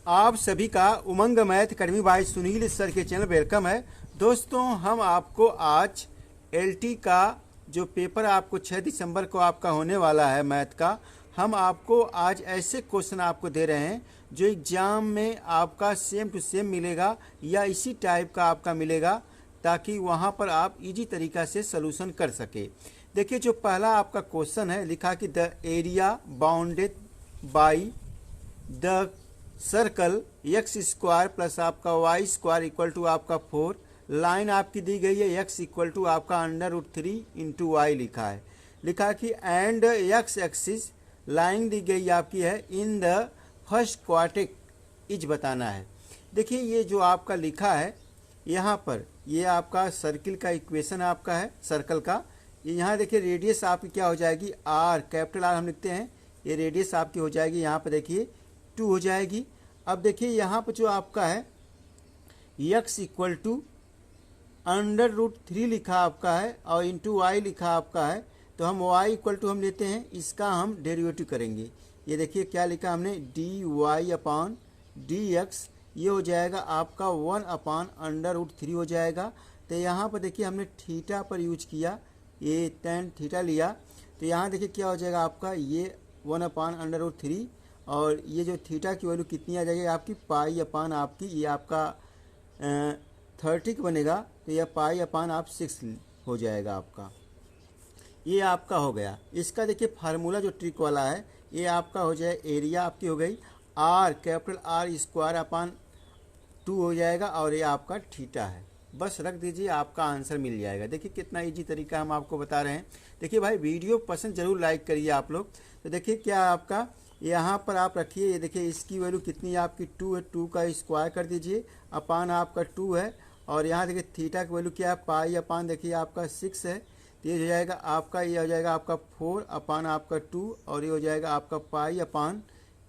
आप सभी का Umang math academy by Sunil sir के चैनल वेलकम है। दोस्तों हम आपको आज एलटी का जो पेपर आपको 6 दिसंबर को आपका होने वाला है मैथ का, हम आपको आज ऐसे क्वेश्चन आपको दे रहे हैं जो एग्जाम में आपका सेम टू सेम मिलेगा या इसी टाइप का आपका मिलेगा, ताकि वहां पर आप इजी तरीका से सलूशन कर सके। देखिए जो पहला आपका क्वेश्चन है, लिखा कि the area bounded by the circle x square plus आपका वाई स्क्वायर इक्वल टू आपका 4। लाइन आपकी दी गई है एक्स इक्वल टू आपका √3 इंटू वाई लिखा है। लिखा कि एंड एक्स एक्सिस लाइन दी गई आपकी है in the first quarter is बताना है। देखिए ये जो आपका लिखा है यहाँ पर, ये आपका सर्किल का इक्वेशन आपका है सर्कल का। यहाँ देखिए रेडियस आपकी क्या हो जाएगी, आर, कैपिटल आर हम लिखते हैं, ये रेडियस आपकी हो जाएगी यहाँ पर देखिए 2 हो जाएगी। अब देखिए यहाँ पर जो आपका है x इक्वल टू √3 लिखा आपका है और इंटू वाई लिखा आपका है, तो हम y इक्वल टू हम लेते हैं, इसका हम डेरिवेटिव करेंगे। ये देखिए क्या लिखा हमने, dy/dx, ये हो जाएगा आपका 1/√3 हो जाएगा। तो यहाँ पर देखिए हमने थीटा पर यूज किया, ये tan थीटा लिया, तो यहाँ देखिए क्या हो जाएगा आपका, ये 1/√3 और ये जो थीटा की वैल्यू कितनी आ जाएगी आपकी, पाई/, आपकी ये आपका 30 बनेगा, तो यह पाई/6 हो जाएगा आपका। ये आपका हो गया। इसका देखिए फार्मूला जो ट्रिक वाला है, ये आपका हो जाए, एरिया आपकी हो गई आर, कैपिटल आर स्क्वायर/2 हो जाएगा, और ये आपका थीटा है। बस रख दीजिए, आपका आंसर मिल जाएगा। देखिए कितना इजी तरीका हम आपको बता रहे हैं। देखिए भाई वीडियो पसंद जरूर लाइक करिए आप लोग। तो देखिए क्या आपका यहाँ पर आप रखिए, ये देखिए इसकी वैल्यू कितनी है आपकी 2 है, 2 का स्क्वायर कर दीजिए, अपान आपका 2 है, और यहाँ देखिए थीटा की वैल्यू क्या है, पाई/, देखिए आपका 6 है, तो ये हो जाएगा आपका, ये हो जाएगा आपका 4/2, और ये हो जाएगा आपका पाई/,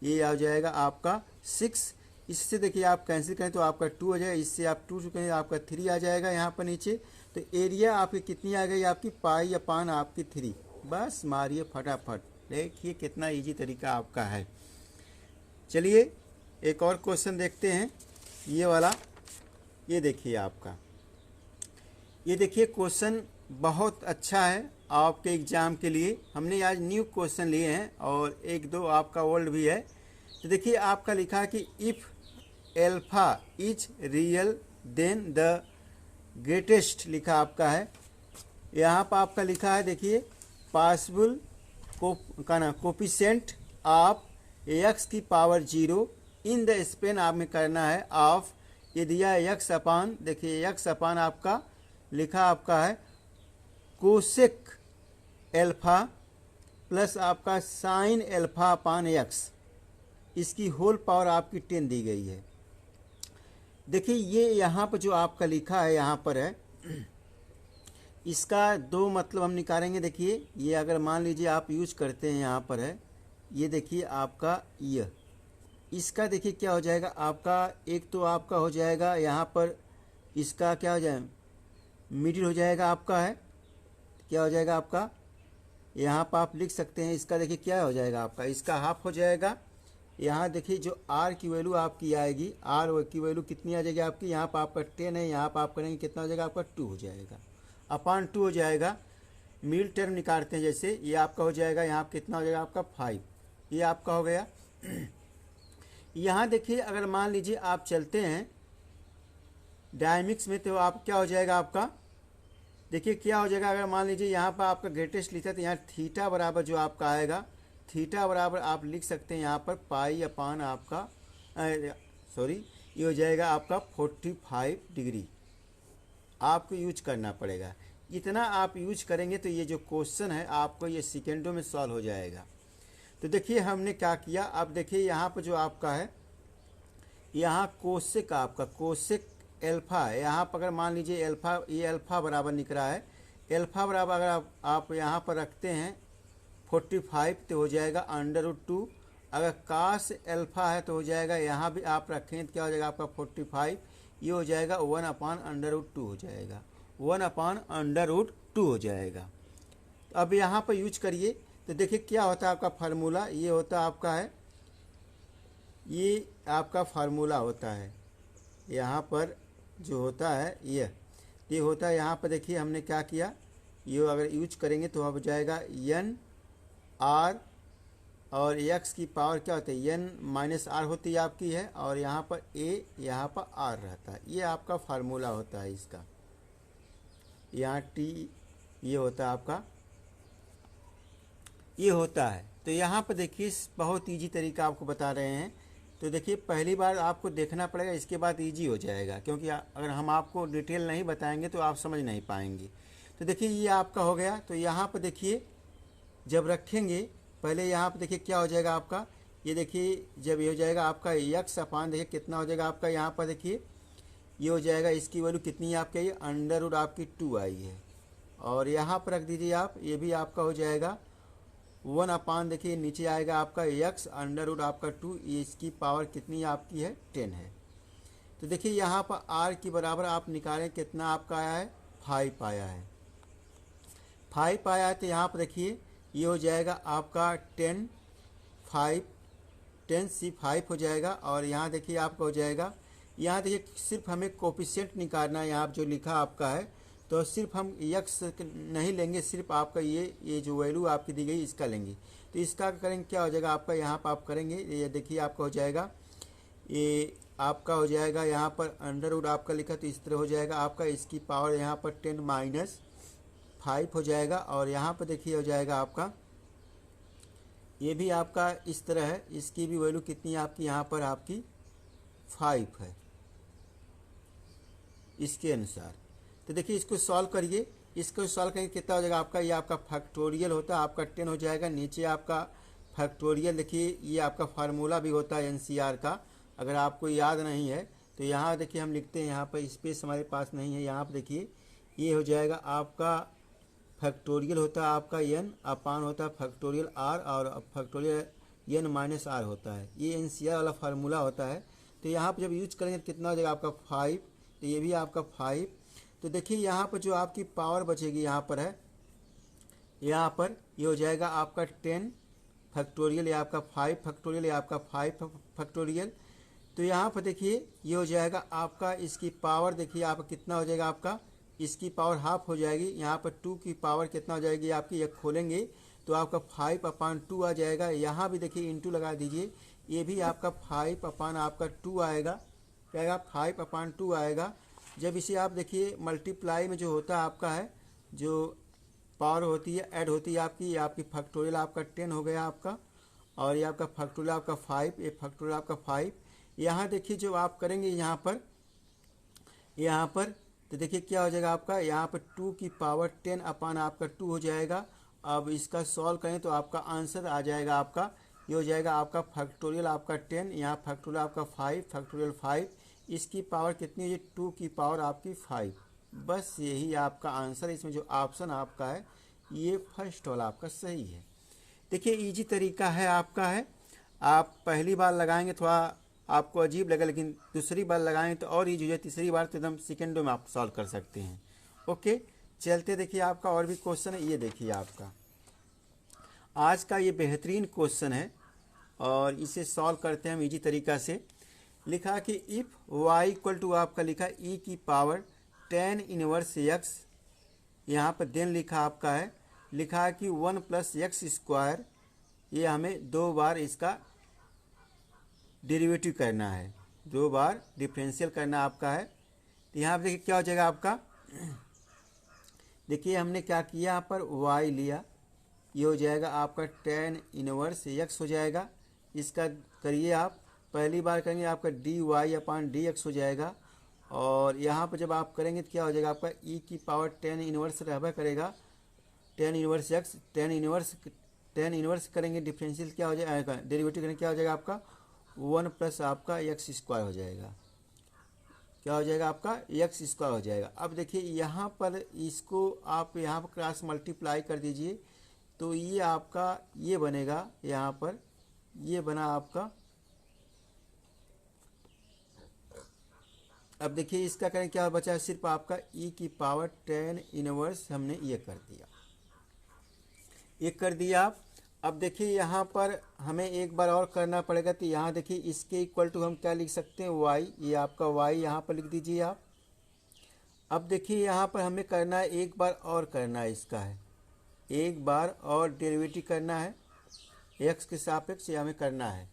ये हो जाएगा आपका 6। इससे देखिए आप कैंसिल करें तो आपका 2 हो जाएगा, इससे आप 2 चुके आपका 3 आ जाएगा यहाँ पर नीचे। तो एरिया आपकी कितनी आ गई आपकी, पाई/, आपकी 3। बस मारिए फटाफट। देखिए कितना इजी तरीका आपका है। चलिए एक और क्वेश्चन देखते हैं, ये वाला। ये देखिए आपका, ये देखिए क्वेश्चन बहुत अच्छा है आपके एग्जाम के लिए। हमने आज न्यू क्वेश्चन लिए हैं और 1-2 आपका ओल्ड भी है। तो देखिए आपका लिखा है कि if alpha is real then the greatest लिखा आपका है। यहाँ पर आपका लिखा है देखिए पॉसिबल कोफिशिएंट ऑफ x की पावर 0 इन द स्पेन आप में करना है ऑफ, ये दिया है x/, देखिए x/, आपका लिखा आपका है कोसेक एल्फा प्लस आपका साइन एल्फा/x, इसकी होल पावर आपकी 10 दी गई है। देखिए ये यहाँ पर जो आपका लिखा है यहाँ पर है, इसका 2 मतलब हम निकालेंगे। देखिए ये अगर मान लीजिए आप यूज करते हैं, यहाँ पर है, ये देखिए आपका यह, इसका देखिए क्या हो जाएगा आपका, एक तो आपका हो जाएगा यहाँ पर, इसका क्या हो जाएगा, मिडिल हो जाएगा आपका है, क्या हो जाएगा आपका, यहाँ पर आप लिख सकते हैं, इसका देखिए क्या हो जाएगा आपका, इसका हाफ हो जाएगा। यहाँ देखिए जो r की वैल्यू आपकी आएगी, r की वैल्यू कितनी आ जाएगी आपकी, यहाँ पर आपका 10 है, यहाँ पर आप करेंगे कितना हो जाएगा आपका 2 हो जाएगा, /2 हो जाएगा। मिड टर्म निकालते हैं जैसे, ये आपका हो जाएगा, यहाँ पर कितना हो जाएगा आपका 5, ये आपका हो गया। यहाँ देखिए अगर मान लीजिए आप चलते हैं डायनेमिक्स में, तो आप क्या हो जाएगा आपका, देखिए क्या हो जाएगा, अगर मान लीजिए यहाँ पर आपका ग्रेटेस्ट लिखा है, तो यहाँ थीटा बराबर जो आपका आएगा, थीटा बराबर आप लिख सकते हैं यहाँ पर पाई/, आपका सॉरी, ये हो जाएगा आपका 45 डिग्री आपको यूज करना पड़ेगा। इतना आप यूज करेंगे तो ये जो क्वेश्चन है आपको ये सेकेंडों में सॉल्व हो जाएगा। तो देखिए हमने क्या किया, अब देखिए यहाँ पर जो आपका है, यहाँ कोसेक आपका, कोसेक एल्फा है, यहाँ पर अगर मान लीजिए एल्फा, ये एल्फा बराबर निकल रहा है, एल्फा बराबर अगर आप यहाँ पर रखते हैं 45, तो हो जाएगा √2। अगर कास एल्फा है तो हो जाएगा, यहाँ भी आप रखें तो क्या हो जाएगा आपका 45, ये हो जाएगा 1/√2 हो जाएगा, 1/√2 हो जाएगा। अब यहाँ पर यूज करिए तो देखिए क्या होता है आपका फार्मूला, ये होता है आपका है ये आपका फार्मूला होता है। यहाँ पर जो होता है ये होता है। यहाँ पर देखिए हमने क्या किया, ये अगर यूज करेंगे तो हो जाएगा n r, और x की पावर क्या होती है, n माइनस आर होती है आपकी है, और यहाँ पर a, यहाँ पर r रहता है। ये आपका फार्मूला होता है इसका। यहाँ t ये होता है आपका, ये होता है। तो यहाँ पर देखिए बहुत इजी तरीका आपको बता रहे हैं। तो देखिए पहली बार आपको देखना पड़ेगा, इसके बाद इजी हो जाएगा, क्योंकि अगर हम आपको डिटेल नहीं बताएंगे तो आप समझ नहीं पाएंगे। तो देखिए ये आपका हो गया। तो यहाँ पर देखिए जब रखेंगे, पहले यहाँ पर देखिए क्या हो जाएगा आपका, ये देखिए जब ये हो जाएगा आपका यक्स अपान, देखिए कितना हो जाएगा आपका, यहाँ पर देखिए ये हो जाएगा, इसकी वैल्यू कितनी है आपके, ये अंडर रूट आपकी 2 आई है। और यहाँ पर रख दीजिए आप, ये भी आपका हो जाएगा 1 अपान, देखिए नीचे आएगा आपका यक्स अंडर रूट आपका 2, इसकी पावर कितनी आपकी है, 10 है। तो देखिए यहाँ पर r की बराबर आप निकालें, कितना आपका आया है, 5 आया है। 5 आया है। तो यहाँ पर देखिए ये हो जाएगा आपका 10 से 5 हो जाएगा। और यहाँ देखिए आपका हो जाएगा, यहाँ देखिए सिर्फ हमें कोफिशिएंट निकालना है, यहाँ जो लिखा आपका है। तो सिर्फ हम यक्स नहीं लेंगे, सिर्फ आपका ये जो वैल्यू आपकी दी गई इसका लेंगे। तो इसका करेंगे क्या हो जाएगा आपका, यहाँ पर आप करेंगे, ये देखिए आपका हो जाएगा, ये आपका हो जाएगा यहाँ पर अंडर रूट आपका लिखा, तो इस तरह हो जाएगा आपका, इसकी पावर यहाँ पर 10 माइनस 5 हो जाएगा। और यहाँ पर देखिए हो जाएगा आपका, ये भी आपका इस तरह है, इसकी भी वैल्यू कितनी है आपकी, यहाँ पर आपकी 5 है इसके अनुसार। तो देखिए इसको सॉल्व करिए, इसको सॉल्व करेंगे कितना हो जाएगा आपका, ये आपका फैक्टोरियल होता है आपका 10 हो जाएगा, नीचे आपका फैक्टोरियल, देखिए ये आपका फार्मूला भी होता है एनसीआर का, अगर आपको याद नहीं है तो यहाँ देखिए हम लिखते हैं, यहाँ पर स्पेस हमारे पास नहीं है, यहाँ पर देखिए ये हो जाएगा आपका फैक्टोरियल होता है आपका n अपान होता है फैक्टोरियल r, और फैक्टोरियल n माइनस आर होता है, ये एनसीआर वाला फार्मूला होता है। तो यहाँ पर जब यूज करेंगे तो कितना हो जाएगा आपका 5, तो ये भी आपका 5। तो देखिए यहाँ पर जो आपकी पावर बचेगी यहाँ पर है, यहाँ पर ये हो जाएगा आपका 10 फैक्टोरियल, ये आपका 5 फैक्टोरियल, ये आपका 5 फैक्टोरियल। तो यहाँ पर देखिए ये हो जाएगा आपका, इसकी पावर देखिए आप कितना हो जाएगा आपका, इसकी पावर हाफ हो जाएगी, यहाँ पर 2 की पावर कितना हो जाएगी आपकी, ये खोलेंगे तो आपका 5 अपान 2 आ जाएगा। यहाँ भी देखिए इंटू लगा दीजिए, ये भी आपका 5 अपान आपका 2 आएगा, क्या आएगा 5 अपान 2 आएगा। जब इसे आप देखिए मल्टीप्लाई में जो होता है आपका है, जो पावर होती है ऐड होती है आपकी, ये आपकी फैक्टोरियल आपका 10 हो गया आपका, और ये आपका फैक्टोरियल आपका 5, ये फैक्टोरियल आपका 5। यहाँ देखिए जो आप करेंगे यहाँ पर तो देखिए क्या हो जाएगा आपका, यहाँ पर 2 की पावर 10 अपान आपका 2 हो जाएगा। अब इसका सॉल्व करें तो आपका आंसर आ जाएगा आपका, ये हो जाएगा आपका फैक्टोरियल आपका 10, यहाँ फैक्टोरियल आपका 5 फैक्टोरियल 5, इसकी पावर कितनी है, 2 की पावर आपकी 5। बस यही आपका आंसर। इसमें जो ऑप्शन आपका है ये फर्स्ट वाला आपका सही है। देखिए इजी तरीका है आपका है, आप पहली बार लगाएंगे थोड़ा आपको अजीब लगे, लेकिन दूसरी बार लगाएंगे तो और ईजी हो जाए, तीसरी बार तो एकदम सेकेंडों में आप सॉल्व कर सकते हैं। ओके चलते देखिए आपका और भी क्वेश्चन है, ये देखिए आपका आज का ये बेहतरीन क्वेश्चन है और इसे सॉल्व करते हैं हम इजी तरीका से। लिखा कि इफ़ y इक्वल टू आपका लिखा e की पावर tan इनवर्स x, यहाँ पर देन लिखा आपका है, लिखा है कि 1 प्लस एक्स स्क्वायर, ये हमें 2 बार इसका डेरिवेटिव करना है, 2 बार डिफरेंशियल करना आपका है। तो यहाँ पर देखिए क्या हो जाएगा आपका, देखिए हमने क्या किया यहाँ पर y लिया, ये हो जाएगा आपका tan इनवर्स x हो जाएगा, इसका करिए आप पहली बार करेंगे आपका डी वाई अपान डी एक्स हो जाएगा। और यहाँ पर जब आप करेंगे तो क्या हो जाएगा आपका e की पावर tan इनवर्स रहबा करेगा, tan inverse x, tan inverse करेंगे डिफरेंशियल क्या हो जाएगा, डेरिवेटिव करेंगे क्या हो जाएगा आपका 1 प्लस आपका एक्स स्क्वायर हो जाएगा, क्या हो जाएगा आपका एक्स स्क्वायर हो जाएगा। अब देखिए यहाँ पर इसको आप यहाँ पर क्रॉस मल्टीप्लाई कर दीजिए तो ये आपका ये बनेगा, यहाँ पर ये बना आपका। अब देखिए इसका करें क्या बचा है, सिर्फ आपका e की पावर tan इनवर्स हमने ये कर दिया, ये कर दिया आप। अब देखिए यहाँ पर हमें एक बार और करना पड़ेगा, तो यहाँ देखिए इसके इक्वल टू हम क्या लिख सकते हैं, वाई, ये आपका वाई यहाँ पर लिख दीजिए आप। अब देखिए यहाँ पर हमें करना है, एक बार और करना है, इसका है एक बार और डेरिवेटिव करना है एक्स के सापेक्ष, ये हमें करना है।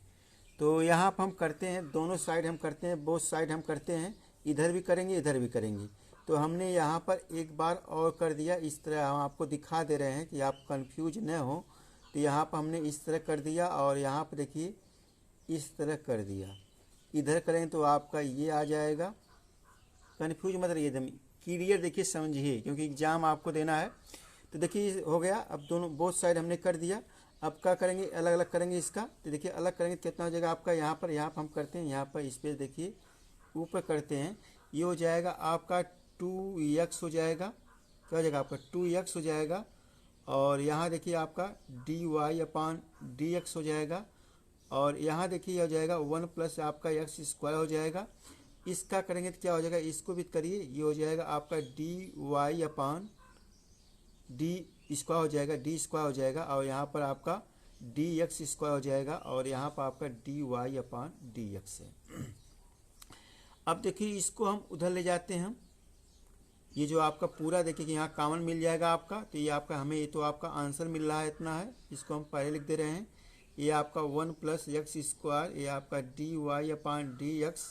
तो यहाँ पर हम करते हैं, दोनों साइड हम करते हैं, बोथ साइड हम करते हैं, इधर भी करेंगे इधर भी करेंगे। तो हमने यहाँ पर एक बार और कर दिया, इस तरह हम आपको दिखा दे रहे हैं कि आप कंफ्यूज न हो। तो यहाँ पर हमने इस तरह कर दिया और यहाँ पर देखिए इस तरह कर दिया। इधर करें तो आपका ये आ जाएगा, कन्फ्यूज मत रहिए, एकदम क्लियर देखिए समझिए, क्योंकि एग्ज़ाम आपको देना है। तो देखिए हो गया, अब दोनों बोथ साइड हमने कर दिया। अब क्या करेंगे, अलग अलग करेंगे इसका। तो देखिए अलग करेंगे तो कितना हो जाएगा आपका, यहाँ पर हम करते हैं, यहाँ पर स्पेस देखिए ऊपर करते हैं, ये हो जाएगा आपका 2x हो जाएगा, क्या हो जाएगा आपका 2x हो जाएगा। और यहाँ देखिए आपका dy/dx हो जाएगा। और यहाँ देखिए हो जाएगा 1 प्लस आपका x² हो जाएगा। इसका करेंगे तो क्या हो जाएगा, इसको भी करिए, ये हो जाएगा आपका dy/d² हो जाएगा, d² हो जाएगा। और यहाँ पर आपका dx² हो जाएगा और यहाँ पर आपका dy/dx है। अब देखिए इसको हम उधर ले जाते हैं, ये जो आपका पूरा देखिए कि यहाँ कॉमन मिल जाएगा आपका। तो ये आपका हमें, ये तो आपका आंसर मिल रहा है इतना है, इसको हम पहले लिख दे रहे हैं। ये आपका 1 प्लस x², ये आपका dy/dx।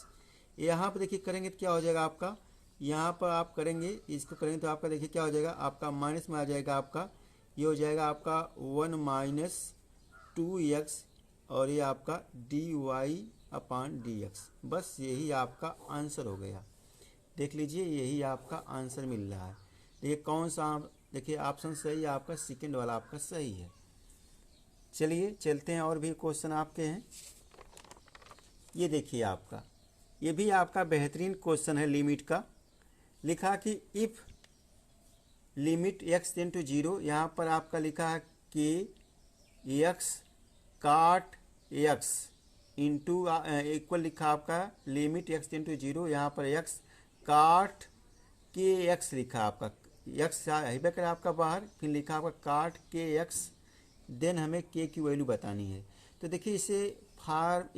यहाँ पर देखिए करेंगे तो क्या हो जाएगा आपका, यहाँ पर आप करेंगे इसको करेंगे तो आपका देखिए क्या हो जाएगा, आपका माइनस में आ जाएगा आपका, ये हो जाएगा आपका 1 माइनस 2x और ये आपका dy/dx। बस यही आपका आंसर हो गया। देख लीजिए यही आपका आंसर मिल रहा है। देखिए कौन सा, देखिए ऑप्शन सही है आपका, सेकंड वाला आपका सही है। चलिए चलते हैं, और भी क्वेश्चन आपके हैं। ये देखिए आपका, ये भी आपका बेहतरीन क्वेश्चन है लिमिट का। लिखा कि if limit x tend to 0, यहाँ पर आपका लिखा है कि x काट x इंटू इक्वल लिखा आपका लिमिट x टेंड टू 0, यहाँ पर x काट के x लिखा आपका, x है कर आपका बाहर, फिर लिखा आपका काट के x, देन हमें k की वैल्यू बतानी है। तो देखिए इसे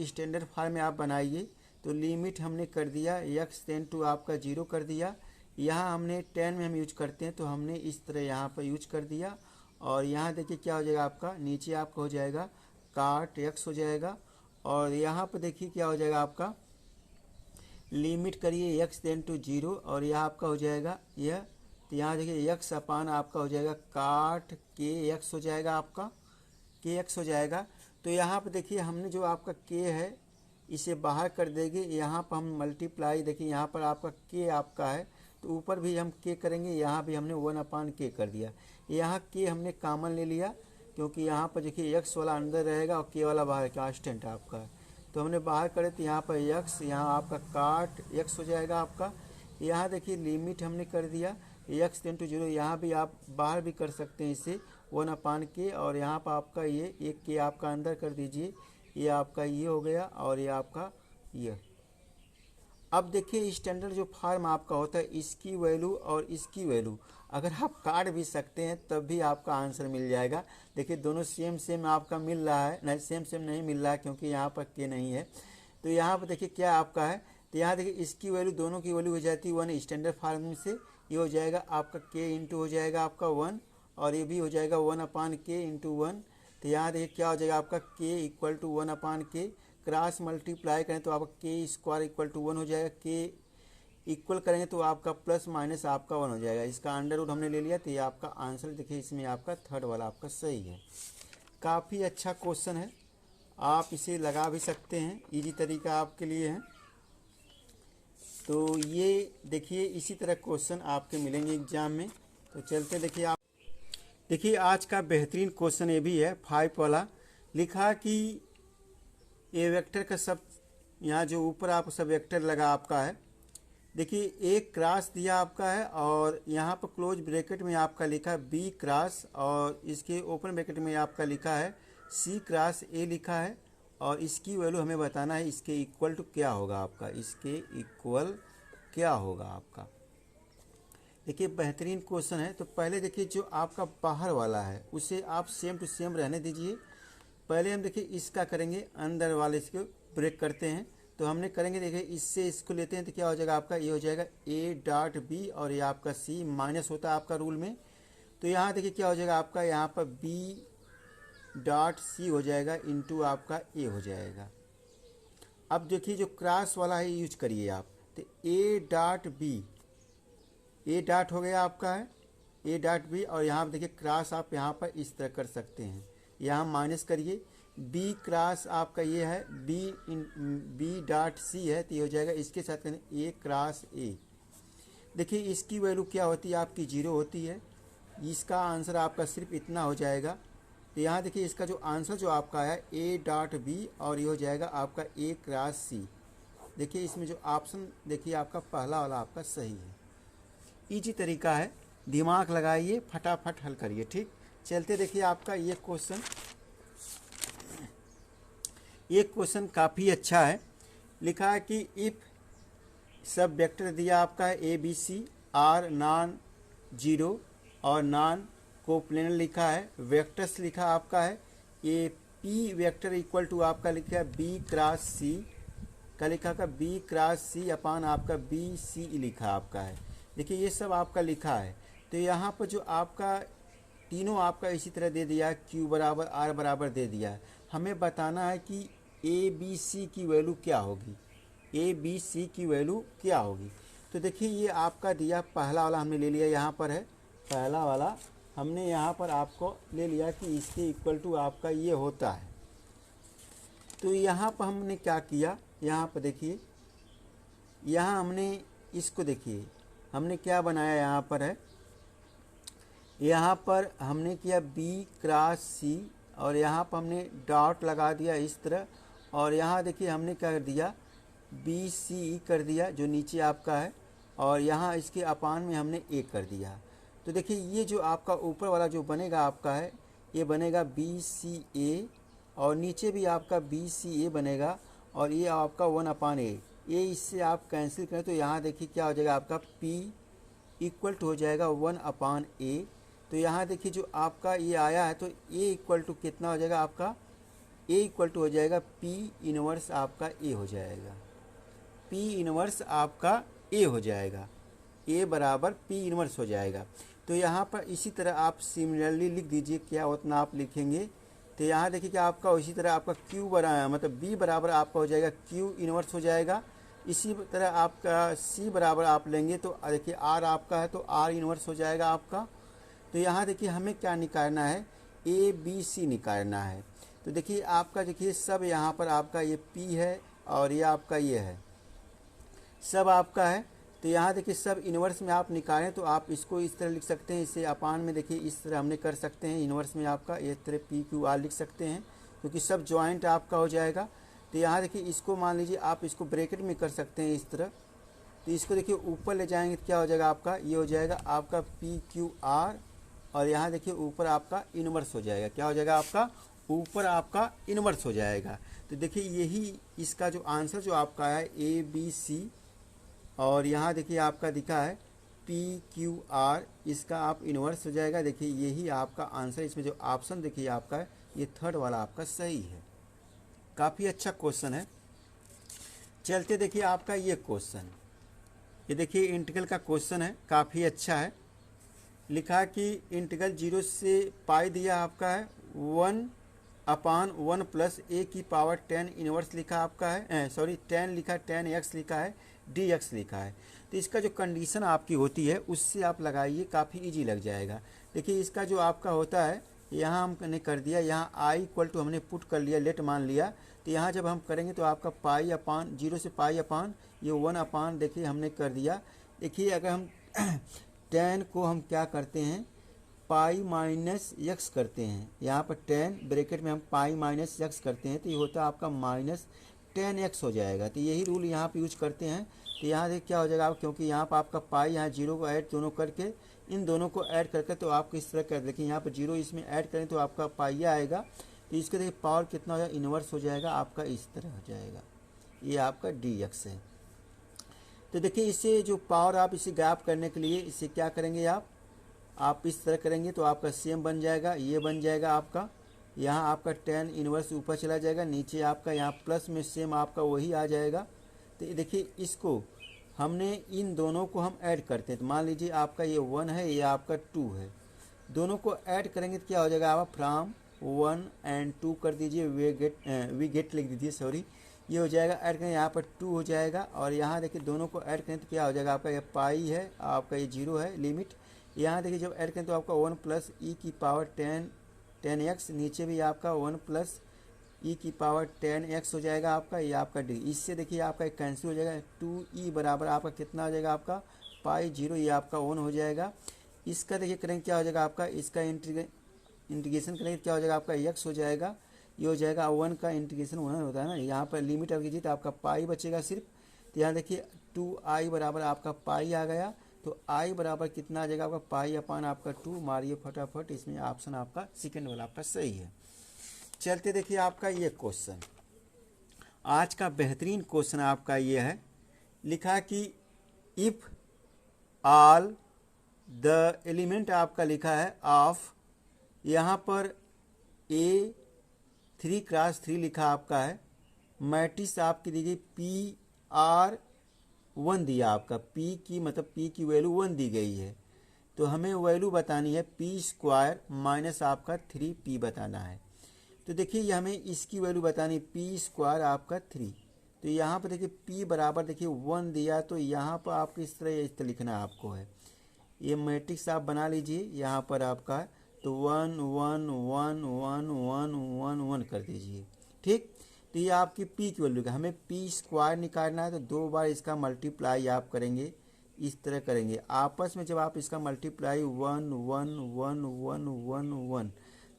स्टैंडर्ड फार्म में आप बनाइए। तो लिमिट हमने कर दिया x टेंड टू आपका 0 कर दिया, यहाँ हमने 10 में हम यूज करते हैं तो हमने इस तरह यहाँ पर यूज कर दिया। और यहाँ देखिए क्या हो जाएगा आपका, नीचे आपका हो जाएगा काट x हो जाएगा। और यहाँ पर देखिए क्या हो जाएगा आपका, लिमिट करिए x टेंड टू 0 और यह आपका हो जाएगा यह। तो यहाँ देखिए x अपान आपका हो जाएगा काट के x हो जाएगा आपका, के x हो जाएगा। तो यहाँ पर देखिए हमने जो आपका k है इसे बाहर कर देंगे, यहाँ पर हम मल्टीप्लाई, देखिए यहाँ पर आपका k आपका है तो ऊपर भी हम k करेंगे, यहाँ भी हमने 1/k कर दिया। यहाँ k हमने कॉमन ले लिया क्योंकि यहाँ पर देखिए x वाला अंदर रहेगा और k वाला बाहर, कांस्टेंट आपका है तो हमने बाहर करे। तो यहाँ पर x, यहाँ आपका काट x हो जाएगा आपका। यहाँ देखिए लिमिट हमने कर दिया x टेंड टू 0, यहाँ भी आप बाहर भी कर सकते हैं इसे 1/k। और यहाँ पर आपका ये एक k आपका अंदर कर दीजिए, ये आपका ये हो गया और ये आपका ये। अब देखिए स्टैंडर्ड जो फार्म आपका होता है, इसकी वैल्यू और इसकी वैल्यू अगर आप काट भी सकते हैं तब भी आपका आंसर मिल जाएगा। देखिए दोनों सेम सेम आपका मिल रहा है, नहीं सेम सेम नहीं मिल रहा है क्योंकि यहाँ पर के नहीं है। तो यहाँ पर देखिए क्या आपका है, तो यहाँ देखिए इसकी वैल्यू, दोनों की वैल्यू हो जाती है 1 स्टैंडर्ड फार्म से। ये हो जाएगा आपका k इंटू हो जाएगा आपका 1 और ये भी हो जाएगा 1/k इंटू 1। तो यहाँ देखिए क्या हो जाएगा आपका k equal to 1/k, cross multiply करें तो आपका k² इक्वल टू 1 हो जाएगा, k इक्वल करेंगे तो आपका प्लस माइनस आपका 1 हो जाएगा। इसका अंडर रूट हमने ले लिया तो ये आपका आंसर देखिए इसमें आपका थर्ड वाला आपका सही है। काफ़ी अच्छा क्वेश्चन है, आप इसे लगा भी सकते हैं, इजी तरीका आपके लिए है। तो ये देखिए इसी तरह क्वेश्चन आपके मिलेंगे एग्जाम में। तो चलते देखिए आप, देखिए आज का बेहतरीन क्वेश्चन ये भी है 5 वाला। लिखा कि ए वेक्टर का सब, यहाँ जो ऊपर आप सब वेक्टर लगा आपका है, देखिए एक क्रॉस दिया आपका है और यहाँ पर क्लोज ब्रैकेट में आपका लिखा है बी क्रॉस और इसके ओपन ब्रैकेट में आपका लिखा है सी क्रॉस ए लिखा है। और इसकी वैल्यू हमें बताना है, इसके इक्वल टू क्या होगा आपका, इसके इक्वल क्या होगा आपका। देखिए बेहतरीन क्वेश्चन है। तो पहले देखिए जो आपका बाहर वाला है उसे आप सेम टू सेम रहने दीजिए पहले हम देखिए इसका करेंगे, अंदर वाले इसको ब्रेक करते हैं। तो हमने करेंगे, देखिए इससे इसको लेते हैं तो क्या हो जाएगा आपका, ये हो जाएगा ए डॉट बी और ये आपका सी माइनस होता है आपका रूल में। तो यहाँ देखिए क्या हो जाएगा आपका, यहाँ पर बी डॉट सी हो जाएगा इंटू आपका ए हो जाएगा। अब देखिए जो क्रॉस वाला है यूज करिए आप, तो A dot B, A dot हो गया आपका है ए डॉट बी, और यहाँ पर देखिए क्रॉस आप यहाँ पर इस तरह कर सकते हैं, यहाँ माइनस करिए, बी क्रॉस आपका ये है बी डॉट सी है, तो ये हो जाएगा इसके साथ करें ए क्रॉस ए। देखिए इसकी वैल्यू क्या होती है आपकी, 0 होती है। इसका आंसर आपका सिर्फ इतना हो जाएगा। तो यहाँ देखिए इसका जो आंसर जो आपका है ए डॉट बी और ये हो जाएगा आपका ए क्रॉस सी। देखिए इसमें जो ऑप्शन देखिए आपका पहला वाला आपका सही है। इजी तरीका है, दिमाग लगाइए, फटाफट हल करिए। ठीक, चलते देखिए आपका ये क्वेश्चन काफ़ी अच्छा है। लिखा है कि इफ़ सब वेक्टर दिया आपका है A B C are non zero और नॉन कोप्लेनर लिखा है, वेक्टर्स लिखा आपका है A P vector equal to आपका लिखा है बी क्रॉस सी का लिखा का बी क्रॉस सी अपान आपका बी सी लिखा आपका है। देखिए ये सब आपका लिखा है। तो यहाँ पर जो आपका तीनों आपका इसी तरह दे दिया है, क्यू बराबर आर बराबर दे दिया है। हमें बताना है कि ए बी सी की वैल्यू क्या होगी, ए बी सी की वैल्यू क्या होगी। तो देखिए ये आपका दिया पहला वाला हमने ले लिया, यहाँ पर है पहला वाला हमने यहाँ पर आपको ले लिया कि इसके इक्वल टू आपका ये होता है। तो यहाँ पर हमने क्या किया, यहाँ पर देखिए, यहाँ हमने इसको देखिए हमने क्या बनाया, यहाँ पर है, यहाँ पर हमने किया बी क्रॉस सी और यहाँ पर हमने डॉट लगा दिया इस तरह, और यहाँ देखिए हमने क्या कर दिया बी सी कर दिया जो नीचे आपका है, और यहाँ इसके अपान में हमने ए कर दिया। तो देखिए ये जो आपका ऊपर वाला जो बनेगा आपका है, ये बनेगा बी सी ए और नीचे भी आपका बी सी ए बनेगा, और ये आपका 1/a। ये इससे आप कैंसिल करें तो यहाँ देखिए क्या हो जाएगा आपका P इक्वल टू हो जाएगा 1/a। तो यहाँ देखिए जो आपका ये आया है तो A इक्वल टू कितना हो जाएगा आपका, A इक्वल टू हो जाएगा P इनवर्स आपका A हो जाएगा, P इनवर्स आपका A हो जाएगा, A बराबर P इनवर्स हो जाएगा। तो यहाँ पर इसी तरह आप सिमिलरली लिख दीजिए, क्या उतना आप लिखेंगे। तो यहाँ देखिए कि आपका इसी तरह आपका Q बराबर मतलब B बराबर आपका हो जाएगा Q इनवर्स हो जाएगा। इसी तरह आपका C बराबर आप लेंगे तो देखिए R आपका है तो R इनवर्स हो जाएगा आपका। तो यहाँ देखिए हमें क्या निकालना है, A B C निकालना है। तो देखिए आपका देखिए सब यहाँ पर आपका ये P है और ये आपका ये है, सब आपका है। तो यहाँ देखिए सब इन्वर्स में आप निकालें तो आप इसको इस तरह लिख सकते हैं, इसे अपान में देखिए इस तरह हमने कर सकते हैं, इन्वर्स में आपका इस तरह पी क्यू आर लिख सकते हैं क्योंकि सब जॉइंट आपका हो जाएगा। तो यहाँ देखिए इसको मान लीजिए आप इसको ब्रैकेट में कर सकते हैं इस तरह। तो इसको देखिए ऊपर ले जाएंगे तो क्या हो जाएगा आपका, ये हो जाएगा आपका पी क्यू आर, और यहाँ देखिए ऊपर आपका इन्वर्स हो जाएगा, क्या हो जाएगा आपका ऊपर आपका इन्वर्स हो जाएगा। तो देखिए यही इसका जो आंसर जो आपका है ए बी सी, और यहाँ देखिए आपका दिखा है पी क्यू आर, इसका आप इन्वर्स हो जाएगा। देखिए यही आपका आंसर, इसमें जो ऑप्शन देखिए आपका है ये थर्ड वाला आपका सही है। काफ़ी अच्छा क्वेश्चन है। चलते देखिए आपका ये क्वेश्चन, ये देखिए इंटीग्रल का क्वेश्चन है, काफ़ी अच्छा है। लिखा कि इंटीग्रल 0 से पाई दिया आपका है 1/1 + a की पावर 10 इनवर्स लिखा आपका है, सॉरी 10 लिखा, 10x लिखा है, dx लिखा है। तो इसका जो कंडीशन आपकी होती है उससे आप लगाइए, काफ़ी इजी लग जाएगा। देखिए इसका जो आपका होता है यहाँ हमने कर दिया, यहाँ i इक्वल टू हमने पुट कर लिया, लेट मान लिया। तो यहाँ जब हम करेंगे तो आपका पाई अपान 0 से पाई अपान ये 1 देखिए हमने कर दिया। देखिए अगर हम 10 को हम क्या करते हैं पाई माइनस x करते हैं, यहाँ पर 10 ब्रैकेट में हम पाई माइनस x करते हैं तो ये होता है आपका -10x हो जाएगा। तो यही रूल यहाँ पे यूज करते हैं। तो यहाँ देखिए क्या हो जाएगा आप, क्योंकि यहाँ पर आपका पाई यहाँ 0 को ऐड दोनों करके, इन दोनों को ऐड करके तो आप इस तरह कर देखिए यहाँ पर 0 इसमें ऐड करें तो आपका पाई आएगा। तो इसके देखिए पावर कितना हो जाएगा, इन्वर्स हो जाएगा आपका, इस तरह हो जाएगा, ये आपका dx है। तो देखिए इसे जो पावर आप इसे गायब करने के लिए इसे क्या करेंगे आप इस तरह करेंगे तो आपका सेम बन जाएगा, ये बन जाएगा आपका यहाँ आपका tan इनवर्स ऊपर चला जाएगा, नीचे आपका यहाँ प्लस में सेम आपका वही आ जाएगा। तो देखिए इसको हमने इन दोनों को हम ऐड करते हैं। तो मान लीजिए आपका ये 1 है, ये आपका 2 है, दोनों को ऐड करेंगे तो क्या हो जाएगा, आप फ्रॉम 1 and 2 कर दीजिए, वी गेट लिख दीजिए, सॉरी, ये हो जाएगा। ऐड करेंगे यहाँ पर 2 हो जाएगा, और यहाँ देखिए दोनों को ऐड करें तो क्या हो जाएगा, आपका ये पाई है, आपका ये 0 है लिमिट। यहाँ देखिए जब ऐड करें तो आपका 1 प्लस ई की पावर 10x, नीचे भी आपका 1 प्लस ई की पावर 10x हो जाएगा आपका, ये आपका डी। इससे देखिए आपका एक कैंसिल हो जाएगा, 2e बराबर आपका कितना हो जाएगा, आपका पाई 0, ये आपका 1 हो जाएगा। इसका देखिए करेंगे क्या हो जाएगा आपका, इसका इंटीग्रेशन करेंगे क्या हो जाएगा, आपका x हो जाएगा, ये हो जाएगा 1 का इंटीग्रेशन 1 होता है ना, यहाँ पर लिमिट आप कीजिए तो आपका पाई बचेगा सिर्फ। तो यहाँ देखिए 2i बराबर आपका पाई आ गया, तो i बराबर कितना आ जाएगा आपका, पाई अपान आपका 2, मारिए फटाफट, इसमें ऑप्शन आपका सेकेंड वाला आपका सही है। चलते देखिए आपका ये क्वेश्चन, आज का बेहतरीन क्वेश्चन आपका ये है, लिखा कि इफ ऑल द एलिमेंट आपका लिखा है ऑफ, यहाँ पर ए 3x3 लिखा आपका है, मैट्रिक्स आपकी दी गई PR1 दिया आपका, P की मतलब P की वैल्यू 1 दी गई है, तो हमें वैल्यू बतानी है P² माइनस आपका 3P बताना है। तो देखिए हमें इसकी वैल्यू बतानी P² आपका 3, तो यहाँ पर देखिए P बराबर देखिए 1 दिया, तो यहाँ पर आपको इस तरह लिखना आपको है, ये मैट्रिक्स आप बना लीजिए यहाँ पर आपका, तो 1 1 1 1 1 1 1 कर दीजिए, ठीक। तो ये आपकी P की वैल्यू है, हमें P² निकालना है, तो 2 बार इसका मल्टीप्लाई आप करेंगे, इस तरह करेंगे आपस में, जब आप इसका मल्टीप्लाई 1 1 1 1 1 1,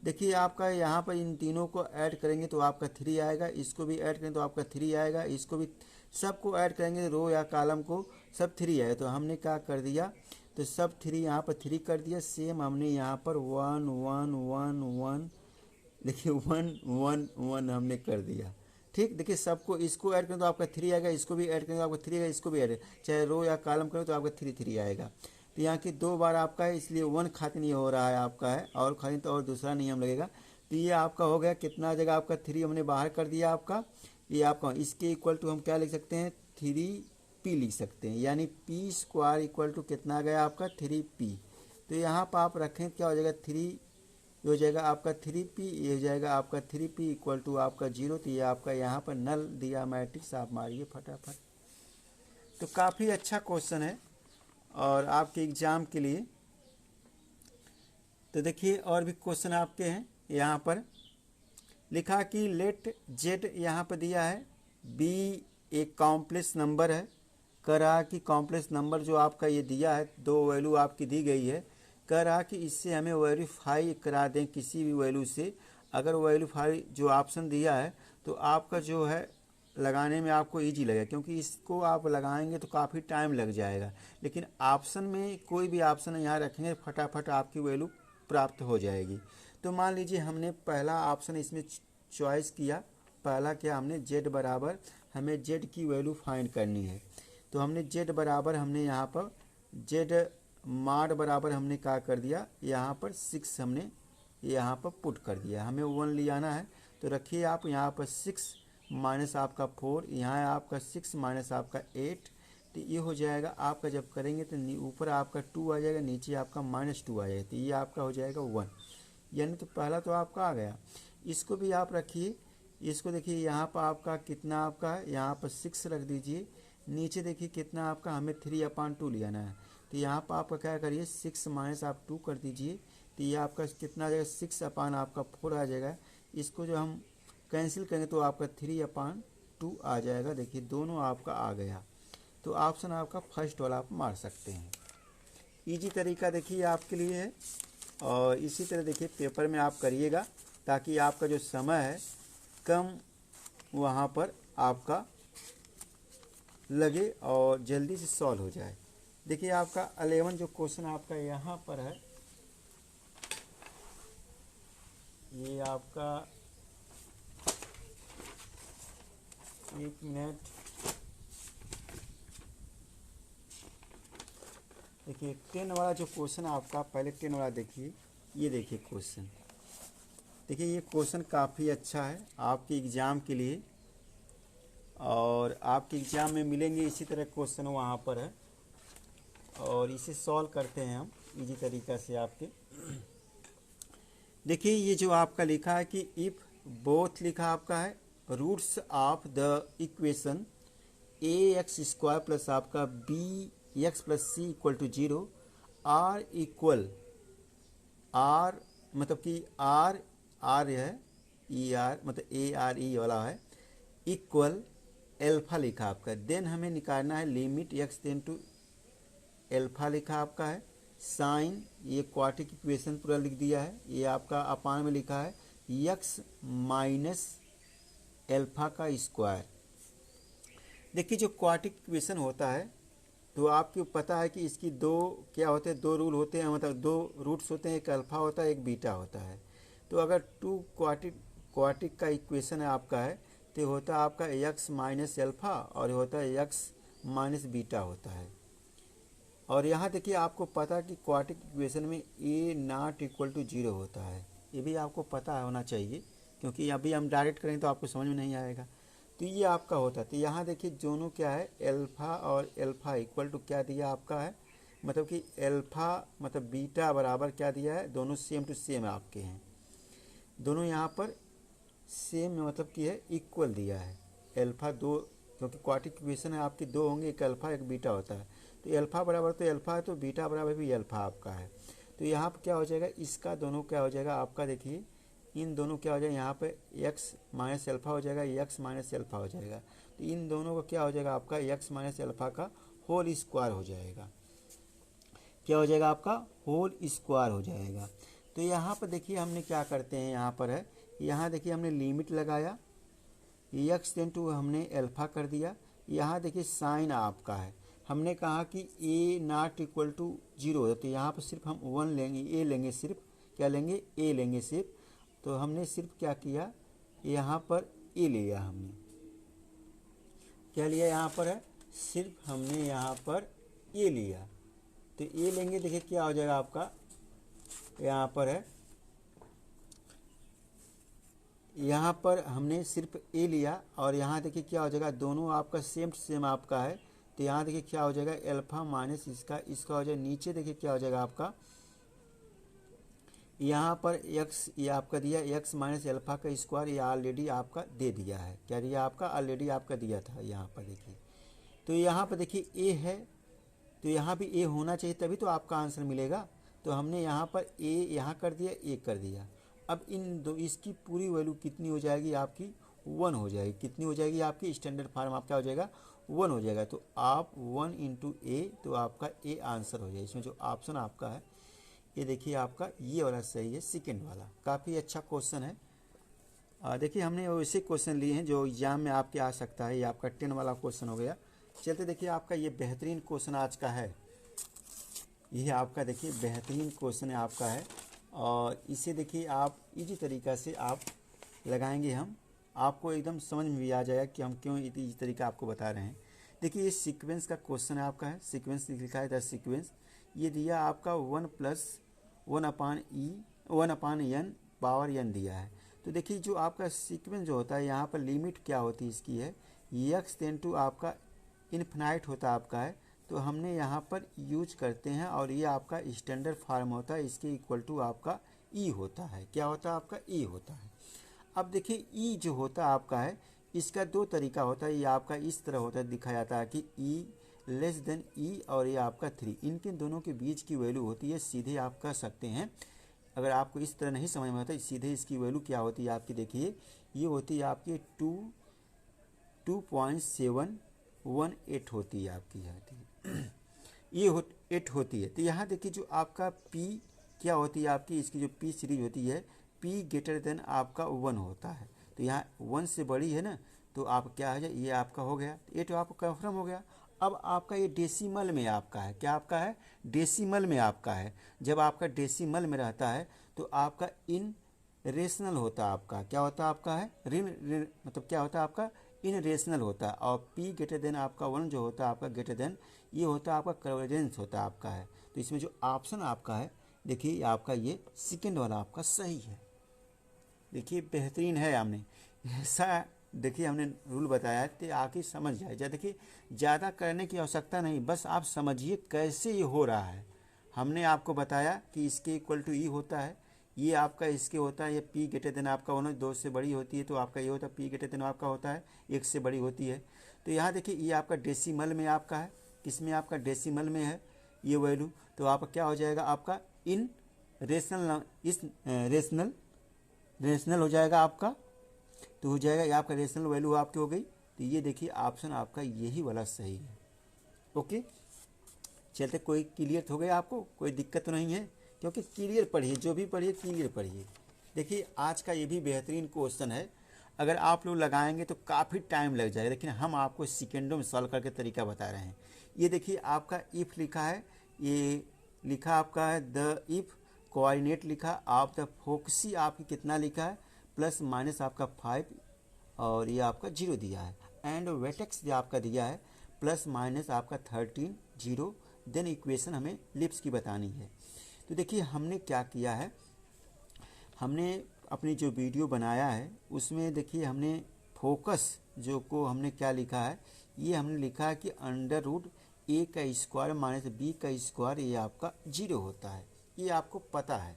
देखिए आपका यहाँ पर इन तीनों को ऐड करेंगे तो आपका 3 आएगा, इसको भी ऐड करेंगे तो आपका 3 आएगा, इसको भी, सबको ऐड करेंगे रो या कॉलम को, सब 3 आएगा। तो हमने क्या कर दिया, तो सब 3 यहाँ पर 3 कर दिया, सेम हमने यहाँ पर 1 1 1 1 देखिए 1 1 1 हमने कर दिया, ठीक। देखिए सबको, इसको ऐड करें तो आपका 3 आएगा, इसको भी ऐड करें तो आपका 3 आएगा, इसको भी ऐड, चाहे रो या कॉलम करें तो आपका 3 3 आएगा। तो यहाँ की 2 बार आपका है, इसलिए 1 खाते नहीं हो रहा है आपका है, और खाते तो और दूसरा नियम लगेगा। तो ये आपका हो गया, कितना आ जाएगा आपका 3 हमने बाहर कर दिया आपका, ये आपका इसके इक्वल टू हम क्या लिख सकते हैं, 3P लिख सकते हैं, यानी P² इक्वल टू कितना आ गया आपका 3P। तो यहाँ पर आप रखें क्या हो जाएगा 3, ये हो जाएगा आपका 3P, ये हो जाएगा आपका 3P इक्वल टू आपका 0। तो ये आपका यहाँ पर नल दिया मैट्रिक्स, आप मारिए फटाफट। तो काफ़ी अच्छा क्वेश्चन है और आपके एग्ज़ाम के लिए। तो देखिए और भी क्वेश्चन आपके हैं, यहाँ पर लिखा कि लेट Z यहाँ पर दिया है, B एक कॉम्प्लेक्स नंबर है, कह रहा कि कॉम्प्लेक्स नंबर जो आपका ये दिया है, 2 वैल्यू आपकी दी गई है, कह रहा कि इससे हमें वेरीफाई करा दें किसी भी वैल्यू से। अगर वेरीफाई जो ऑप्शन दिया है तो आपका जो है लगाने में आपको इजी लगेगा, क्योंकि इसको आप लगाएंगे तो काफ़ी टाइम लग जाएगा, लेकिन ऑप्शन में कोई भी ऑप्शन यहाँ रखेंगे फटाफट आपकी वैल्यू प्राप्त हो जाएगी। तो मान लीजिए हमने पहला ऑप्शन इसमें चॉइस किया, पहला क्या, हमने Z बराबर, हमें Z की वैल्यू फाइंड करनी है, तो हमने Z बराबर, हमने यहाँ पर Z माड बराबर हमने क्या कर दिया, यहाँ पर 6 हमने यहाँ पर पुट कर दिया, हमें 1 ले आना है। तो रखिए आप यहाँ पर 6 माइनस आपका 4, यहाँ आपका 6 माइनस आपका 8, तो ये हो जाएगा आपका, जब करेंगे तो ऊपर आपका 2 आ जाएगा, नीचे आपका -2 आ जाएगा, तो ये आपका हो जाएगा 1, यानी तो पहला तो आपका आ गया। इसको भी आप रखिए, इसको देखिए यहाँ पर आपका कितना आपका है, यहाँ पर 6 रख दीजिए, नीचे देखिए कितना आपका, हमें 3/2 ले आना है, तो यहाँ पर आपका क्या करिए 6 माइनस आप 2 कर दीजिए, तो ये आपका कितना आ जाएगा 6 आपका 4 आ जाएगा। इसको जो हम कैंसिल करेंगे तो आपका 3/2 आ जाएगा, देखिए दोनों आपका आ गया। तो ऑप्शन आपका फर्स्ट वाला आप मार सकते हैं, इजी तरीका देखिए आपके लिए है। और इसी तरह देखिए पेपर में आप करिएगा, ताकि आपका जो समय है कम वहाँ पर आपका लगे और जल्दी से सॉल्व हो जाए। देखिए आपका 11 जो क्वेश्चन आपका यहाँ पर है, ये आपका 1 मिनट, देखिए 10 वाला जो क्वेश्चन आपका, पहले 10 वाला देखिए, ये देखिए क्वेश्चन, देखिए ये क्वेश्चन काफ़ी अच्छा है आपके एग्ज़ाम के लिए, और आपके एग्ज़ाम में मिलेंगे इसी तरह क्वेश्चन वहाँ पर है, और इसे सॉल्व करते हैं हम इजी तरीक़ा से आपके। देखिए ये जो आपका लिखा है कि इफ़ बोथ लिखा आपका है roots of the equation a x square plus आपका b x plus c equal to 0 are equal, are मतलब कि आर आर है ई आर मतलब ए आर ई वाला है, इक्वल एल्फा लिखा आपका, देन हमें निकालना है limit x tend to alpha लिखा आपका है, साइन ये क्वाड्रेटिक इक्वेशन पूरा लिख दिया है, ये आपका अपान में लिखा है एक्स माइनस एल्फा का स्क्वायर। देखिए जो क्वाड्रेटिक इक्वेशन होता है तो आपको पता है कि इसकी दो क्या होते हैं, दो रूल होते हैं, मतलब दो रूट्स होते हैं, एक अल्फा होता है एक बीटा होता है। तो अगर टू क्वाड्रेटिक का इक्वेशन है आपका है तो होता है आपका एक्स माइनस एल्फा और होता है एक्स माइनस बीटा होता है। और यहाँ देखिए आपको पता कि क्वाड्रेटिक इक्वेशन में ए नॉट इक्वल टू 0 होता है, ये भी आपको पता होना चाहिए, क्योंकि अभी हम डायरेक्ट करें तो आपको समझ में नहीं आएगा। तो ये आपका होता है, तो यहाँ देखिए दोनों क्या है एल्फा और एल्फा इक्वल टू क्या दिया आपका है, मतलब कि एल्फा मतलब बीटा बराबर क्या दिया है, दोनों सेम टू सेम आपके हैं, दोनों यहाँ पर सेम मतलब कि है इक्वल दिया है। एल्फा दो, क्योंकि क्वाड्रेटिक इक्वेशन है आपकी दो होंगे, एक अल्फा एक बीटा होता है, तो एल्फा बराबर तो एल्फा है तो बीटा बराबर भी एल्फा आपका है। तो यहाँ पर क्या हो जाएगा, इसका दोनों क्या हो जाएगा आपका, देखिए इन दोनों क्या हो जाएगा, यहाँ पे एक्स माइनस एल्फा हो जाएगा, एक्स माइनस एल्फा हो जाएगा, तो इन दोनों का क्या हो जाएगा आपका एक्स माइनस एल्फा का होल स्क्वायर हो जाएगा, क्या हो जाएगा आपका होल स्क्वायर हो जाएगा। तो यहाँ पर देखिए हमने क्या करते हैं, यहाँ पर है, यहाँ देखिए हमने लिमिट लगाया, एक्स टेन टू हमने एल्फा कर दिया, यहाँ देखिए साइन आपका है, हमने कहा कि ए नॉट इक्वल टू 0 है, तो यहाँ पर सिर्फ हम 1 लेंगे, ए लेंगे, सिर्फ क्या लेंगे, ए लेंगे सिर्फ। तो हमने सिर्फ क्या किया, यहाँ पर ए लिया, हमने क्या लिया यहाँ पर है, सिर्फ हमने यहाँ पर ए लिया, तो ए लेंगे, देखिए क्या हो जाएगा आपका, यहाँ पर है, यहाँ पर हमने सिर्फ ए लिया और यहाँ देखिए क्या हो जाएगा, दोनों आपका सेम सेम आपका है, तो यहाँ देखिए क्या हो जाएगा एल्फा माइनस इसका हो जाएगा, नीचे देखिए क्या हो जाएगा आपका, यहाँ पर x ये आपका दिया x माइनस एल्फा का स्क्वायर, ये ऑलरेडी आपका दे दिया है, क्या दिया आपका ऑलरेडी आपका दिया था यहाँ पर देखिए। तो यहाँ पर देखिए a है, तो यहाँ भी a होना चाहिए तभी तो आपका आंसर मिलेगा, तो हमने यहाँ पर a यहाँ कर दिया, a कर दिया। अब इन दो इसकी पूरी वैल्यू कितनी हो जाएगी आपकी, 1 हो जाएगी, कितनी हो जाएगी आपकी स्टैंडर्ड फार्म आपका हो जाएगा 1 हो जाएगा, तो आप 1 इंटू ए, तो आपका a आंसर हो जाएगा। इसमें जो ऑप्शन आपका है ये देखिए आपका ये वाला सही है, सेकंड वाला, काफ़ी अच्छा क्वेश्चन है। देखिए हमने वैसे क्वेश्चन लिए हैं जो एग्जाम में आपके आ सकता है, ये आपका 10 वाला क्वेश्चन हो गया। चलते देखिए आपका ये बेहतरीन क्वेश्चन आज का है, ये आपका देखिए बेहतरीन क्वेश्चन है आपका है, और इसे देखिए आप इजी तरीक़ा से आप लगाएंगे, हम आपको एकदम समझ में भी आ जाएगा कि हम क्यों इसी तरीका आपको बता रहे हैं। देखिए ये सीक्वेंस का क्वेश्चन है आपका है, सीक्वेंस लिखा है द सीक्वेंस, ये दिया आपका 1 प्लस 1 अपान एन पावर एन दिया है। तो देखिए जो आपका सीक्वेंस जो होता है यहाँ पर लिमिट क्या होती है इसकी है, एक्स टेन टू आपका इन्फिनाइट होता है आपका है, तो हमने यहाँ पर यूज करते हैं, और ये आपका स्टैंडर्ड फार्म होता है, इसके इक्वल टू आपका ई होता है, क्या होता है आपका ई होता है। अब देखिए ई जो होता है आपका है, इसका दो तरीका होता है, ये आपका इस तरह होता है, दिखाया जाता है कि ई लेस देन ई और ये आपका 3, इनके दोनों के बीच की वैल्यू होती है, सीधे आप कर सकते हैं। अगर आपको इस तरह नहीं समझ में आता सीधे इसकी वैल्यू क्या होती है आपकी, देखिए ये होती है आपकी 2.718 होती है आपकी, ये 8 होती है। तो यहाँ देखिए जो आपका P क्या होती है आपकी, इसकी जो P सीरीज होती है P ग्रेटर देन आपका 1 होता है, तो यहाँ 1 से बड़ी है ना, तो आप क्या हो जाए, ये आपका हो गया, ये तो आपका कन्फर्म हो गया। अब आपका ये डेसिमल में आपका है, क्या आपका है, डेसिमल में आपका है। जब आपका डेसिमल में रहता है तो आपका इन रेशनल होता है आपका, क्या होता है आपका है ऋण मतलब क्या होता है आपका इन रेशनल होता है, और P ग्रेटर देन आपका 1 जो होता है आपका ग्रेटर देन, ये होता है आपका कन्वर्जेंस होता है आपका है। तो इसमें जो ऑप्शन आपका है देखिए आपका ये सेकंड वाला आपका सही है। देखिए बेहतरीन है। हमने ऐसा देखिए हमने रूल बताया है तो आके समझ जाए। देखिए ज़्यादा करने की आवश्यकता नहीं, बस आप समझिए कैसे ये हो रहा है। हमने आपको बताया कि इसके इक्वल टू ई होता है, ये आपका इसके होता है, ये पी ग्रेटर देन आपका होना 2 से बड़ी होती है तो आपका ये होता है, पी ग्रेटर देन आपका होता है 1 से बड़ी होती है। तो यहाँ देखिए ये आपका डेसिमल में आपका है, किसमें आपका डेसिमल में है ये वैल्यू, तो आपका क्या हो जाएगा आपका इन रेशनल, इस रेशनल हो जाएगा आपका, तो हो जाएगा ये आपका रेशनल वैल्यू आपकी हो गई। तो ये देखिए ऑप्शन आपका यही वाला सही है। ओके चलते, कोई क्लियर हो गया आपको, कोई दिक्कत तो नहीं है, क्योंकि क्लियर पढ़िए, जो भी पढ़िए क्लियर पढ़िए। देखिए आज का ये भी बेहतरीन क्वेश्चन है, अगर आप लोग लगाएंगे तो काफ़ी टाइम लग जाएगा, लेकिन हम आपको सेकेंडों में सॉल्व करके तरीका बता रहे हैं। ये देखिए आपका इफ़ लिखा है, ये लिखा आपका है द इफ़ कोऑर्डिनेट लिखा आप द फोकसी आपकी कितना लिखा है प्लस माइनस आपका 5 और ये आपका 0 दिया है, एंड वेटेक्स जो आपका दिया है प्लस माइनस आपका 13 0। देन इक्वेशन हमें लिप्स की बतानी है। तो देखिए हमने क्या किया है, हमने अपनी जो वीडियो बनाया है उसमें देखिए हमने फोकस जो को हमने क्या लिखा है, ये हमने लिखा है कि अंडर रूट ए का स्क्वायर माइनस बी का स्क्वायर ये आपका 0 होता है, ये आपको पता है।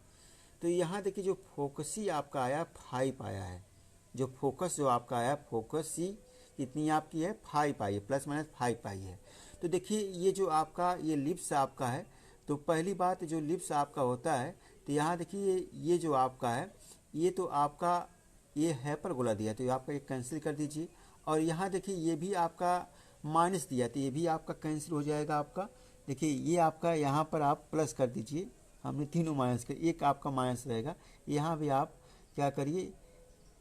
तो यहाँ देखिए जो फोकसी आपका आया 5 आया है, जो फोकस जो आपका आया फोकस सी कितनी आपकी है 5 आई है, प्लस माइनस 5 आई है। तो देखिए ये जो आपका ये लिप्स आपका है, तो पहली बात जो लिप्स आपका होता है, तो यहाँ देखिए ये जो आपका है ये तो आपका ये हाइपरबोला दिया, तो आपका ये कैंसिल कर दीजिए। और यहाँ देखिए ये भी आपका माइनस दिया, तो ये भी आपका कैंसिल हो जाएगा आपका। देखिए ये आपका यहाँ पर आप प्लस कर दीजिए, हमने तीनों माइनस कर, एक आपका माइनस रहेगा, यहाँ भी आप क्या करिए,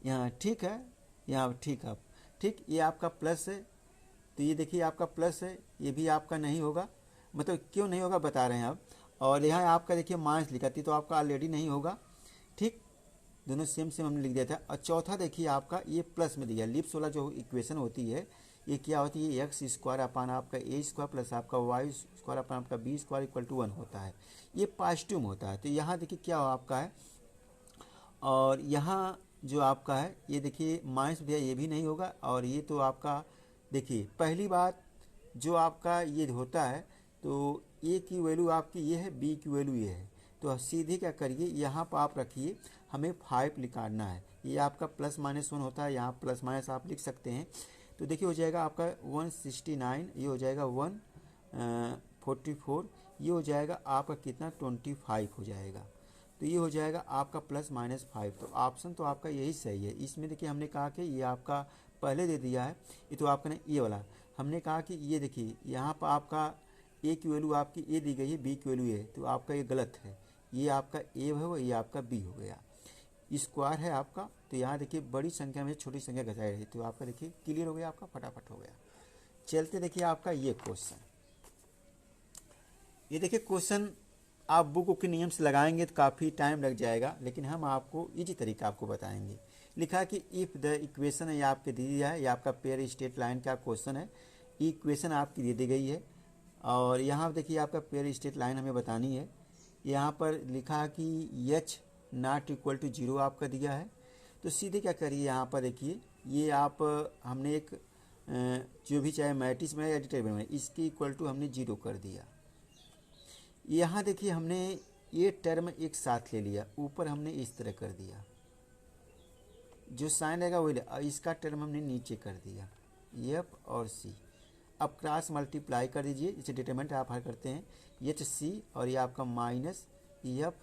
यहाँ ठीक है, यहाँ ठीक है, ठीक ये आपका प्लस है, तो ये देखिए आपका प्लस है, ये भी आपका नहीं होगा, मतलब क्यों नहीं होगा बता रहे हैं आप। और यहाँ आपका देखिए माइनस लिखा थी तो आपका ऑलरेडी नहीं होगा, ठीक, दोनों सेम सेम हमने लिख दिया था। और चौथा देखिए आपका ये प्लस में दिया, लिप्स वाला जो इक्वेशन होती है ये क्या होती है, एक्स स्क्वायर अपान आपका ए स्क्वायर प्लस आपका वाई स्क्वायर अपान आपका बी स्क्वायर इक्वल टू 1 होता है, ये पॉजिटिव होता है। तो यहाँ देखिए क्या आपका है, और यहाँ जो आपका है ये देखिए माइनस दिया, ये भी नहीं होगा। और ये तो आपका देखिए पहली बात जो आपका ये होता है, तो ए की वैल्यू आपकी ये है, बी की वैल्यू ये है, तो सीधे क्या करिए यहाँ पर आप रखिए, हमें 5 निकालना है, ये आपका प्लस माइनस 1 होता है, यहाँ प्लस माइनस आप लिख सकते हैं। तो देखिए हो जाएगा आपका 169, ये हो जाएगा 144, ये हो जाएगा आपका कितना 25 हो जाएगा। तो ये हो जाएगा आपका प्लस माइनस 5। तो ऑप्शन तो आपका यही सही है। इसमें देखिए हमने कहा कि ये आपका पहले दे दिया है, ये तो आपका ने ये वाला हमने कहा कि ये देखिए यहाँ पर आपका ए की वैल्यू आपकी ए दी गई है, बी की वैल्यू ए, तो आपका ये गलत है, ये आपका ए हो, ये आपका बी हो गया, स्क्वायर है आपका। तो यहाँ देखिए बड़ी संख्या में छोटी संख्या घटाई रही, तो आपका देखिए क्लियर हो गया, आपका फटाफट हो गया। चलते देखिए आपका ये क्वेश्चन, ये देखिए क्वेश्चन आप बुक के नियम से लगाएंगे तो काफ़ी टाइम लग जाएगा, लेकिन हम आपको इजी तरीका आपको बताएंगे। लिखा कि इफ़ द इक्वेशन ये आपके दी दिया है, ये आपका पेयर स्ट्रेट लाइन का क्वेश्चन है, इक्वेशन आपकी दे दी गई है, और यहाँ देखिए आपका पेयर स्ट्रेट लाइन हमें बतानी है। यहाँ पर लिखा कि एच नॉट इक्वल टू 0 आपका दिया है, तो सीधे क्या करिए यहाँ पर देखिए, ये आप हमने एक जो भी चाहे मैट्रिक्स में या डिटरमिनेंट में, इसकी इक्वल टू हमने 0 कर दिया। यहाँ देखिए हमने ये टर्म एक साथ ले लिया, ऊपर हमने इस तरह कर दिया, जो साइन रहेगा वही, इसका टर्म हमने नीचे कर दिया, एफ और सी। अब क्रॉस मल्टीप्लाई कर दीजिए, इसे डिटरमिनेंट आप हल करते हैं, एच सी और ये आपका माइनस एफ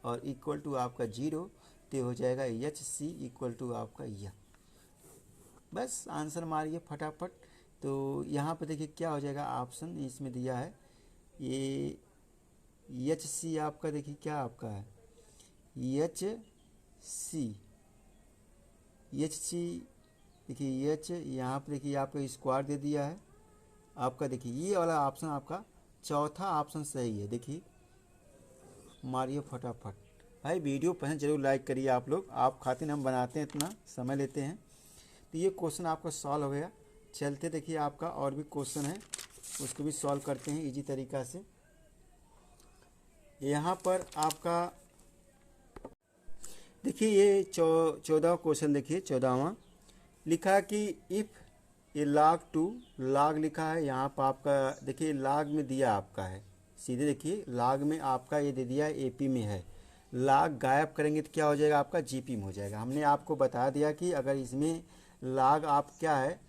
और इक्वल टू आपका 0, तो हो जाएगा एच सी इक्वल टू आपका यह। बस आंसर मारिए फटाफट। तो यहाँ पर देखिए क्या हो जाएगा, ऑप्शन इसमें दिया है ये एच सी आपका देखिए क्या आपका है, एच सी देखिए एच, यहाँ पर देखिए आपका स्क्वायर दे दिया है आपका। देखिए ये वाला ऑप्शन आपका चौथा ऑप्शन सही है। देखिए मारिए फटाफट। भाई वीडियो पसंद जरूर लाइक करिए आप लोग, आप खातिर हम बनाते हैं, इतना समय लेते हैं। तो ये क्वेश्चन आपका सॉल्व हो गया। चलते देखिए आपका और भी क्वेश्चन है, उसको भी सॉल्व करते हैं इजी तरीका से। यहाँ पर आपका देखिए ये 14वां क्वेश्चन देखिए 14वां लिखा कि इफ़ ये log लिखा है यहाँ पर आपका देखिए log में दिया आपका है सीधे देखिए log में आपका ये दे दिया AP में है log गायब करेंगे तो क्या हो जाएगा आपका GP में हो जाएगा। हमने आपको बता दिया कि अगर इसमें log आप क्या है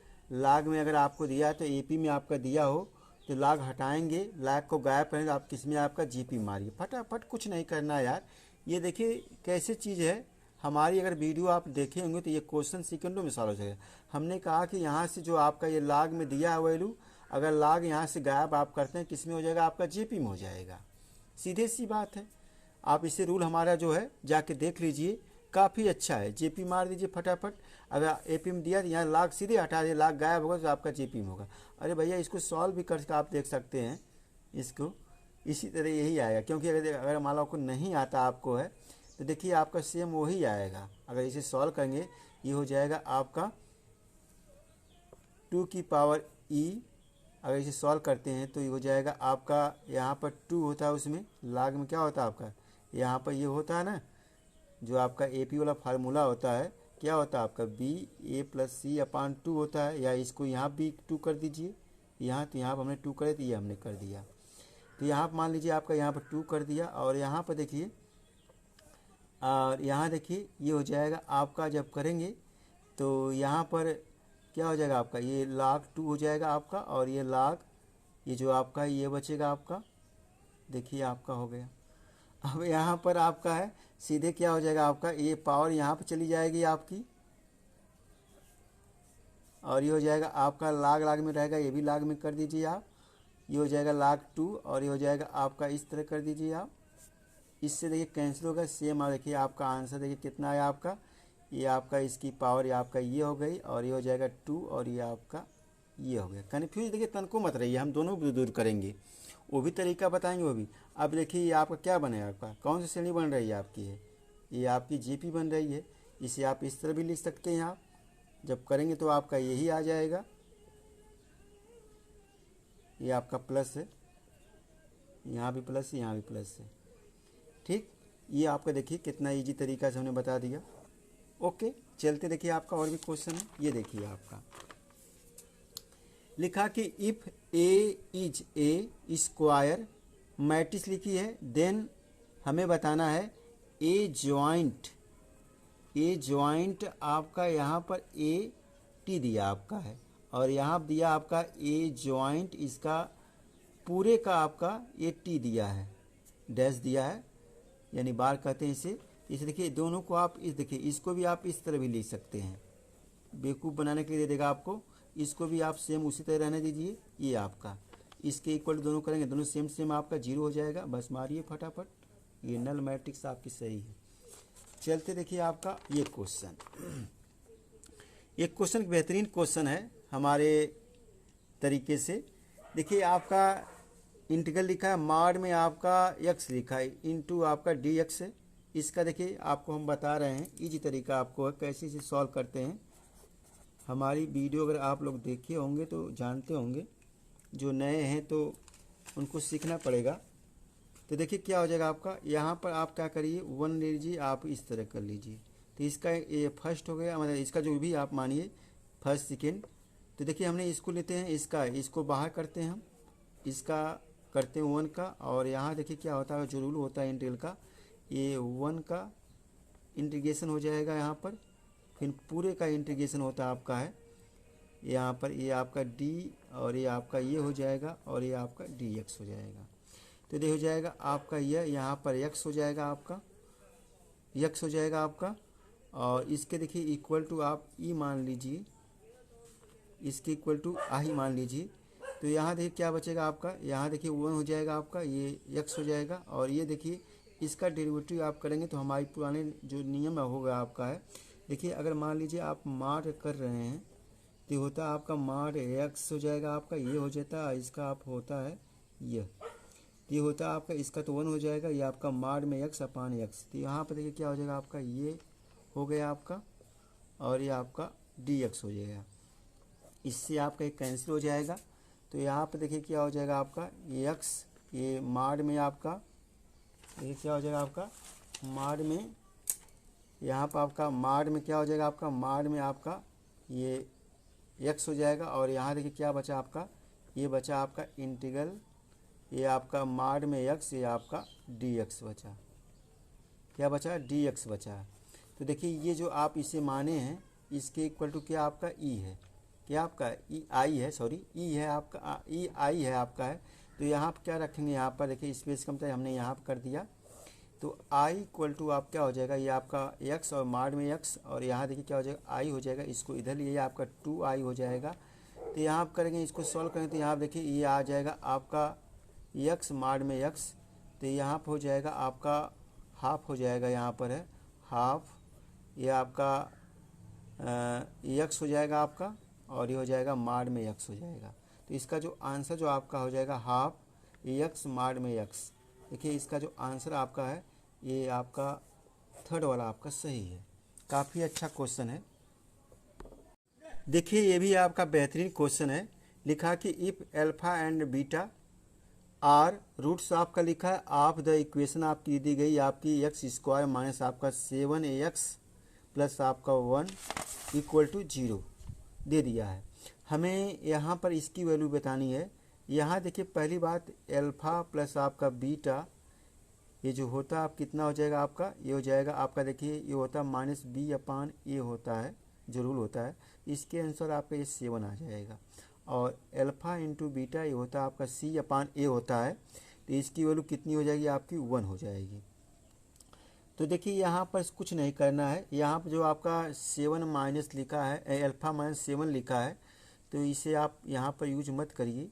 log में अगर आपको दिया है तो AP में आपका दिया हो तो log हटाएंगे log को गायब करेंगे आप किस में आपका GP मारिए फटाफट कुछ नहीं करना यार। ये देखिए कैसे चीज़ है हमारी अगर वीडियो आप देखे होंगे तो ये क्वेश्चन सेकंडों में सॉल्व हो जाएगा। हमने कहा कि यहाँ से जो आपका ये log में दिया है वैल्यू अगर log यहाँ से गायब आप करते हैं किस में हो जाएगा आपका GP में हो जाएगा। सीधे सी बात है आप इसे रूल हमारा जो है जाके देख लीजिए काफ़ी अच्छा है। GP मार दीजिए फटाफट अगर AP में दिया तो यहाँ log सीधे हटा दिए log गायब होगा तो आपका GP में होगा। अरे भैया इसको सॉल्व भी करके आप देख सकते हैं इसको इसी तरह यही आएगा क्योंकि अगर मान लो आपको नहीं आता आपको है तो देखिए आपका सेम वही आएगा। अगर इसे सॉल्व करेंगे ये हो जाएगा आपका 2 की पावर E अगर इसे सॉल्व करते हैं तो ये हो जाएगा आपका यहाँ पर 2 होता है उसमें log में क्या होता है आपका यहाँ पर ये होता है ना जो आपका AP वाला फार्मूला होता है क्या होता है आपका BA+C/2 होता है या इसको यहाँ भी 2 कर दीजिए यहाँ तो यहाँ पर हमने 2 करे तो ये हमने कर दिया तो यहाँ पर मान लीजिए आपका यहाँ पर 2 कर दिया और यहाँ पर देखिए और यहाँ देखिए ये हो जाएगा आपका जब करेंगे तो यहाँ पर क्या हो जाएगा आपका ये log 2 हो जाएगा आपका और ये log ये जो आपका ये बचेगा आपका देखिए आपका हो गया। अब यहाँ पर आपका है सीधे क्या हो जाएगा आपका ये पावर यहाँ पर चली जाएगी आपकी और ये हो जाएगा आपका log में रहेगा ये भी log में कर दीजिए आप ये हो जाएगा log 2 और ये हो जाएगा आपका इस तरह कर दीजिए आप इससे देखिए कैंसिल होगा सेम और देखिए आपका आंसर देखिए कितना है आपका ये आपका इसकी पावर ये आपका ये हो गई और ये हो जाएगा 2 और ये आपका ये हो गया। कन्फ्यूज देखिए तनको मत रहिए हम दोनों दूर करेंगे वो भी तरीका बताएंगे वो भी। अब देखिए ये आपका क्या बनेगा आपका कौन सी श्रेणी बन रही है आपकी है ये आपकी GP बन रही है। इसे आप इस तरह भी लिख सकते हैं आप जब करेंगे तो आपका यही आ जाएगा ये आपका प्लस है यहाँ भी प्लस है यहाँ भी प्लस है ठीक। ये आपका देखिए कितना इजी तरीका से हमने बता दिया। ओके चलते देखिए आपका और भी क्वेश्चन है ये देखिए आपका लिखा कि if A is a square matrix लिखी है देन हमें बताना है ए जॉइंट आपका यहाँ पर AT दिया आपका है और यहाँ दिया आपका ए जॉइंट इसका पूरे का आपका AT दिया है डैश दिया है यानी बार कहते हैं इसे देखिए दोनों को आप इस देखिए इसको भी आप इस तरह भी लिख सकते हैं बेवकूफ़ बनाने के लिए दे देगा आपको इसको भी आप सेम उसी तरह रहने दीजिए ये आपका इसके इक्वल दोनों करेंगे दोनों सेम आपका 0 हो जाएगा बस मारिए फटाफट ये नल मैट्रिक्स आपकी सही है। चलते देखिए आपका ये क्वेश्चन बेहतरीन क्वेश्चन है हमारे तरीके से। देखिए आपका इंटीग्रल लिखा है मॉड में आपका x लिखा है इनटू आपका dx है। इसका देखिए आपको हम बता रहे हैं इजी तरीका आपको है कैसे इसे सॉल्व करते हैं। हमारी वीडियो अगर आप लोग देखे होंगे तो जानते होंगे जो नए हैं तो उनको सीखना पड़ेगा। तो देखिए क्या हो जाएगा आपका यहाँ पर आप क्या करिए 1 ले लीजिए आप इस तरह कर लीजिए तो इसका ये फर्स्ट हो गया मतलब इसका जो भी आप मानिए फर्स्ट सेकेंड। तो देखिए हमने इसको लेते हैं इसको बाहर करते हैं हम इसका करते हैं 1 का और यहाँ देखिए क्या होता है जो रूल होता है इंटीग्रल का ये 1 का इंटीग्रेशन हो जाएगा यहाँ पर फिर पूरे का इंटीग्रेशन होता है आपका है यहाँ पर ये आपका d और ये आपका ये हो जाएगा और ये आपका dx हो जाएगा। तो ये हो जाएगा आपका यह यहाँ पर x हो जाएगा आपका x हो जाएगा आपका और इसके देखिए इक्वल टू आप e मान लीजिए इसके इक्वल टू आई मान लीजिए। तो यहाँ देखिए क्या बचेगा आपका यहाँ देखिए 1 हो जाएगा आपका ये x हो जाएगा और ये देखिए इसका डेरिवेटिव आप करेंगे तो हमारी पुराने जो नियम होगा आपका है। देखिए अगर मान लीजिए आप माड कर रहे हैं तो होता है आपका माड x हो जाएगा आपका ये हो जाता है इसका आप होता है ये होता है आपका इसका तो 1 हो जाएगा ये आपका माड में x/x। तो यहाँ पर देखिए क्या हो जाएगा आपका ये हो गया आपका और ये आपका dx हो जाएगा इससे आपका एक कैंसिल हो जाएगा। तो यहाँ पर देखिए क्या हो जाएगा आपका ये x ये माड में आपका ये क्या हो जाएगा आपका माड में यहाँ पर आपका माड में क्या हो जाएगा, आपका माड में आपका ये x हो जाएगा, और यहाँ देखिए क्या बचा आपका, ये बचा आपका इंटीग्रल, ये आपका माड में x, ये आपका dx बचा, क्या बचा, dx बचा। तो देखिए ये जो आप इसे माने हैं इसके इक्वल टू क्या आपका e है, क्या आपका i है, सॉरी e है आपका, i है आपका है। तो यहाँ पर क्या रखेंगे, यहाँ पर देखिए स्पेस कम था, हमने यहाँ पर कर दिया। तो i इक्वल टू आप क्या हो जाएगा, ये आपका x और माड में x, और यहाँ देखिए क्या हो जाएगा i हो जाएगा, इसको इधर लिए आपका 2i हो जाएगा। तो यहाँ आप करेंगे, इसको सॉल्व करेंगे तो यहाँ देखिए ये आ जाएगा आपका x माड में x, तो यहाँ पर हो जाएगा आपका हाफ हो जाएगा, यहाँ पर है हाफ, ये आपका x हो जाएगा आपका, और ये हो जाएगा माड में x हो जाएगा। तो इसका जो आंसर जो आपका हो जाएगा हाफ x माड में x। देखिए इसका जो आंसर आपका है ये आपका थर्ड वाला आपका सही है। काफ़ी अच्छा क्वेश्चन है। देखिए ये भी आपका बेहतरीन क्वेश्चन है। लिखा कि if alpha and beta are roots आपका लिखा है ऑफ द इक्वेशन आपकी दी गई आपकी x² माइनस आपका 7ax प्लस आपका 1 इक्वल टू 0 दे दिया है। हमें यहाँ पर इसकी वैल्यू बतानी है। यहाँ देखिए पहली बात अल्फ़ा प्लस आपका बीटा, ये जो होता है आप कितना हो जाएगा आपका, ये हो जाएगा आपका, देखिए ये होता है -b/a होता है, जो रूल होता है, इसके आंसर आपका ये 7 आ जाएगा। और अल्फ़ा इंटू बीटा ये होता है आपका c/a होता है, तो इसकी वैल्यू कितनी हो जाएगी आपकी 1 हो जाएगी। तो देखिए यहाँ पर कुछ नहीं करना है, यहाँ पर जो आपका 7 माइनस लिखा है, अल्फ़ा माइनस 7 लिखा है, तो इसे आप यहाँ पर यूज मत करिए।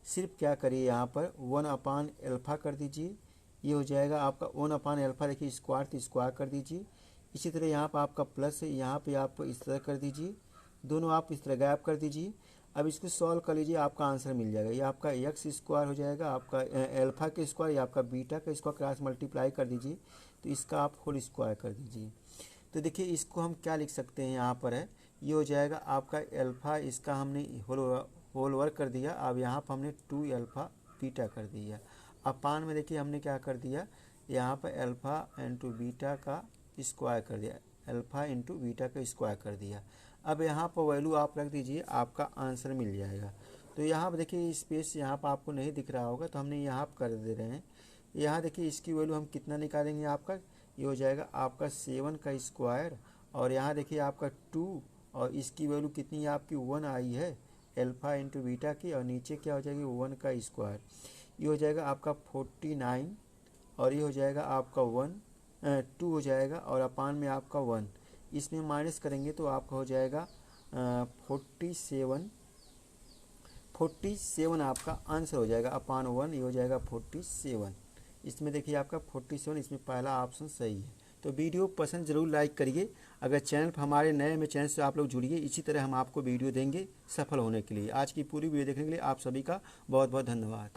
सिर्फ क्या करिए, यहाँ पर 1/अल्फ़ा कर दीजिए, ये हो जाएगा आपका 1/अल्फ़ा। देखिए स्क्वायर तो स्क्वायर कर दीजिए। इसी तरह यहाँ पर आपका प्लस है, यहाँ पे आप इस तरह कर दीजिए, दोनों आप इस तरह गैप कर दीजिए। अब इसको सॉल्व कर लीजिए, आपका आंसर मिल जाएगा। ये आपका x² हो जाएगा, आपका अल्फ़ा के स्क्वायर, या आपका बीटा का स्क्वायर क्रॉस मल्टीप्लाई कर दीजिए, तो इसका आप होल स्क्वायर कर दीजिए। तो देखिए इसको हम क्या लिख सकते हैं, यहाँ पर है ये हो जाएगा आपका अल्फ़ा, इसका हमने होल वर्क कर दिया। अब यहाँ पर हमने 2α बीटा कर दिया। अपान में देखिए हमने क्या कर दिया, यहाँ पर अल्फ़ा इंटू बीटा का स्क्वायर कर दिया, अल्फ़ा इंटू बीटा का स्क्वायर कर दिया। अब यहाँ पर वैल्यू आप रख दीजिए, आपका आंसर मिल जाएगा। तो यहाँ पर देखिए स्पेस यहाँ पर आपको नहीं दिख रहा होगा, तो हमने यहाँ पर कर दे रहे हैं। यहाँ देखिए इसकी वैल्यू हम कितना निकालेंगे, आपका ये हो जाएगा आपका 7 का स्क्वायर, और यहाँ देखिए आपका 2, और इसकी वैल्यू कितनी है आपकी 1 आई है अल्फ़ा इंटू बीटा की, और नीचे क्या हो जाएगी 1 का स्क्वायर, ये हो जाएगा आपका 49, और ये हो जाएगा आपका 2 हो जाएगा, और अपान में आपका 1, इसमें माइनस करेंगे तो आपका हो जाएगा 47 आपका आंसर हो जाएगा। अपान 1 ये हो जाएगा 47। इसमें देखिए आपका 47, इसमें पहला ऑप्शन सही है। तो वीडियो पसंद ज़रूर लाइक करिए। अगर चैनल पर हमारे नए में चैनल से आप लोग जुड़िए, इसी तरह हम आपको वीडियो देंगे सफल होने के लिए। आज की पूरी वीडियो देखने के लिए आप सभी का बहुत बहुत धन्यवाद।